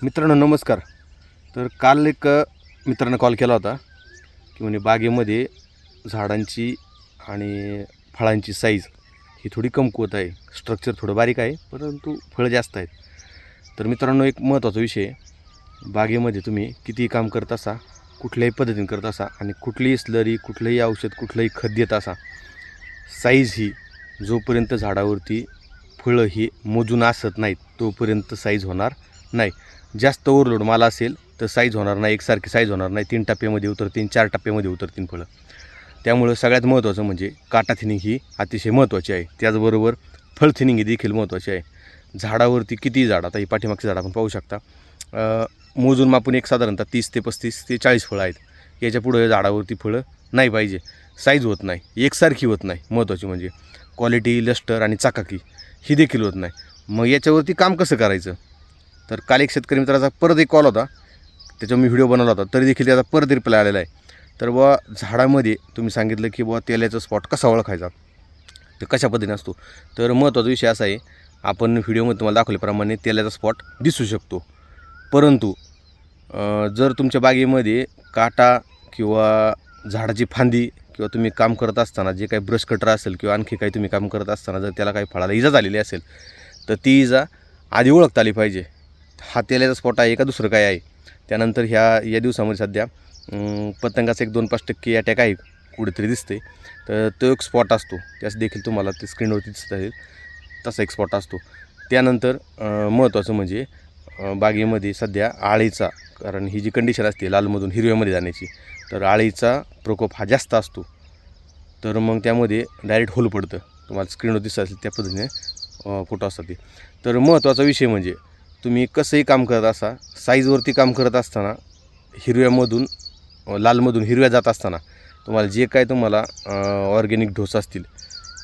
मित्रांनो नमस्कार. तर काल एक मित्रानं कॉल केला होता की म्हणे बागेमध्ये झाडांची आणि फळांची साईज ही थोडी कमकुवत आहे. स्ट्रक्चर थोडं बारीक आहे परंतु फळं जास्त आहेत. तर मित्रांनो एक महत्त्वाचा विषय, बागेमध्ये तुम्ही कितीही काम करत असा, कुठल्याही पद्धतीने करत असा आणि कुठलीही स्लरी, कुठलंही औषध, कुठलंही खत देत असा, साईज ही जोपर्यंत झाडावरती फळं ही मोजून असत नाहीत तोपर्यंत साईज होणार नाही. जास्त ओव्हरलोड माल असेल तर साईज होणार नाही, एकसारखी साईज होणार नाही. 3 टप्प्यामध्ये उतरतील, 4 टप्प्यामध्ये उतरतील फळं. त्यामुळं सगळ्यात महत्त्वाचं म्हणजे काटा थिनिंग ही अतिशय महत्त्वाची आहे. त्याचबरोबर फळ थिनिंग ही देखील महत्त्वाची आहे. झाडावरती किती झाड, आता ही पाठीमागची झाड आपण पाहू शकता, मोजून मापून एक साधारणतः 30 ते 35 ते 40 फळं आहेत. याच्या पुढे झाडावरती फळं नाही पाहिजे. साईज होत नाही, एकसारखी होत नाही. महत्त्वाची म्हणजे क्वालिटी, लस्टर आणि चाकाकी ही देखील होत नाही. मग याच्यावरती काम कसं करायचं? तर काल एक शेतकरी मित्राचा परत एक कॉल होता, त्याच्यावर मी व्हिडिओ बनवला होता, तरी देखील त्याचा परत रिप्लाय आलेला आहे. तर बुवा झाडामध्ये तुम्ही सांगितलं की बुवा तेलाचा स्पॉट कसा ओळखायचा, तर कशा पद्धतीने असतो. तर महत्त्वाचा विषय असा आहे, आपण व्हिडिओमध्ये तुम्हाला दाखवल्याप्रमाणे तेलाचा स्पॉट दिसू शकतो. परंतु जर तुमच्या बागेमध्ये काटा किंवा झाडाची फांदी किंवा तुम्ही काम करत असताना जे काही ब्रश कटर असेल किंवा आणखी काही तुम्ही काम करत असताना जर त्याला काही फळाला इजा झालेली असेल तर ती इजा आधी ओळखता आली पाहिजे. हा तेलाचा स्पॉट आहे का दुसरं काय आहे. त्यानंतर या दिवसामध्ये सध्या पतंगाचा एक 2-5% अटॅक आहे कुठेतरी दिसते, तर तो एक स्पॉट असतो. त्यास देखील तुम्हाला ते स्क्रीनवरती दिसत आहे, तसा एक स्पॉट असतो. त्यानंतर महत्त्वाचं म्हणजे बागेमध्ये सध्या आळीचा, कारण ही जी कंडिशन असते लालमधून हिरव्यामध्ये जाण्याची, तर आळीचा प्रकोप हा जास्त असतो. तर मग त्यामध्ये डायरेक्ट होल पडतं. तुम्हाला स्क्रीनवर दिसत असेल त्या पद्धतीने फोटो असतात ते. तर महत्त्वाचा विषय म्हणजे तुम्ही कसंही काम करत असा, साईजवरती काम करत असताना हिरव्यामधून लालमधून हिरव्या जात असताना तुम्हाला जे काय तुम्हाला ऑर्गॅनिक ढोस असतील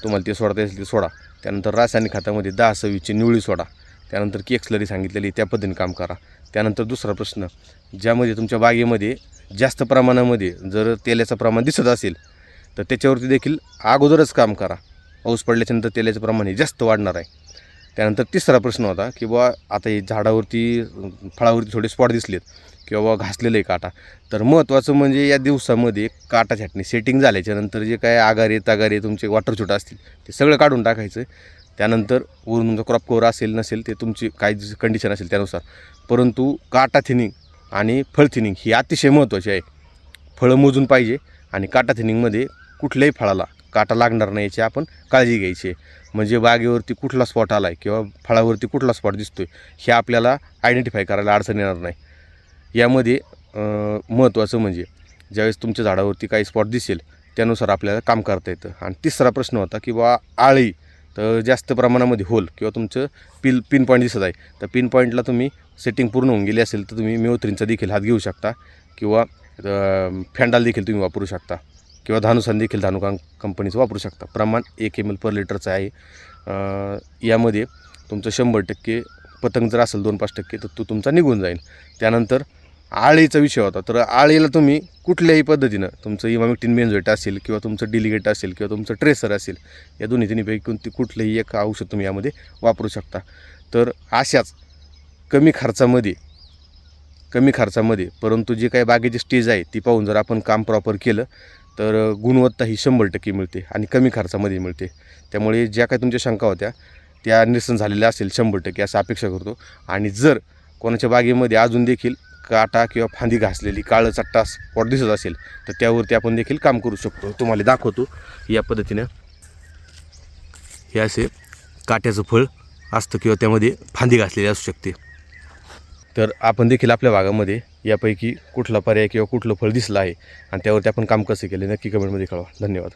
तुम्हाला ते सोडता येईल ते सोडा. त्यानंतर रासायनिक खतामध्ये 10-26 निवळी सोडा. त्यानंतर केक स्लरी सांगितलेली त्या पद्धतीने काम करा. त्यानंतर दुसरा प्रश्न, ज्यामध्ये तुमच्या बागेमध्ये जास्त प्रमाणामध्ये जर तेलाचं प्रमाण दिसत असेल तर त्याच्यावरती देखील अगोदरच काम करा. पाऊस पडल्याच्यानंतर तेलाचं प्रमाण हे जास्त वाढणार आहे. त्यानंतर तिसरा प्रश्न होता की बुवा आता हे झाडावरती फळावरती थोडे स्पॉट दिसलेत किंवा घासलेलं आहे काटा, तर महत्त्वाचं म्हणजे या दिवसामध्ये काटा छाटणी सेटिंग झाल्याच्यानंतर जे काय आगारे तागारे तुमचे वॉटर छोटं असतील ते सगळं काढून टाकायचं. त्यानंतर वरून तुमचा क्रॉप कव्हर असेल नसेल ते तुमची काय कंडिशन असेल त्यानुसार, परंतु काटा थिनिंग आणि फळ थिनिंग ही अतिशय महत्त्वाची आहे. फळं मोजून पाहिजे आणि काटा थिनिंगमध्ये कुठल्याही फळाला काटा लागणार नाही याची आपण काळजी घ्यायची आहे. म्हणजे बागेवरती कुठला स्पॉट आला आहे किंवा फळावरती कुठला स्पॉट दिसतो आहे हे आपल्याला आयडेंटिफाय करायला अडचण येणार नाही. यामध्ये महत्त्वाचं म्हणजे ज्यावेळेस तुमच्या झाडावरती काही स्पॉट दिसेल त्यानुसार आपल्याला काम करता येतं. आणि तिसरा प्रश्न होता की बा आळी, तर जास्त प्रमाणामध्ये होल किंवा तुमचं पिन पॉईंट दिसत आहे, तर पिन पॉईंटला तुम्ही सेटिंग पूर्ण होऊन गेली असेल तर तुम्ही मेओथ्रीनचा देखील हात घेऊ शकता किंवा फॅन्डाल देखील तुम्ही वापरू शकता किंवा धानुसान देखील धानुका कंपनीचं वापरू शकता. प्रमाण 1 ml पर लिटरचं आहे. यामध्ये तुमचं 100% पतंग जर असेल 2-5% तर तो तुमचा निघून जाईल. त्यानंतर आळीचा विषय होता, तर आळीला तुम्ही कुठल्याही पद्धतीनं तुमचं इमामेक्टिन बेंझोएट असेल किंवा तुमचं डिलिगेट असेल किंवा तुमचं ट्रेसर असेल, या दोन्ही तिन्हीपैकी कुठलंही एक औषध तुम्ही यामध्ये वापरू शकता. तर अशाच कमी खर्चामध्ये परंतु जे काही बागेची स्टेज आहे ती पाहून जर आपण काम प्रॉपर केलं तर गुणवत्ता ही 100% मिळते आणि कमी खर्चामध्ये मिळते. त्यामुळे ज्या काही तुमच्या शंका होत्या त्या निरसन झालेल्या असेल 100% असं अपेक्षा करतो. आणि जर कोणाच्या बागेमध्ये अजून देखील काटा किंवा फांदी घासलेली काळं चट्टा स्पॉट दिसत असेल तर त्यावरती आपण देखील काम करू शकतो. तुम्हाला दाखवतो या पद्धतीनं. हे असे काट्याचं फळ असतं किंवा त्यामध्ये फांदी घासलेली असू शकते. तर आपण देखील आपल्या भागामध्ये यापैकी कुठला पर्याय किंवा कुठलं फळ दिसलं आहे आणि त्यावरती आपण काम कसं केलं नक्की कमेंटमध्ये कळवा. धन्यवाद.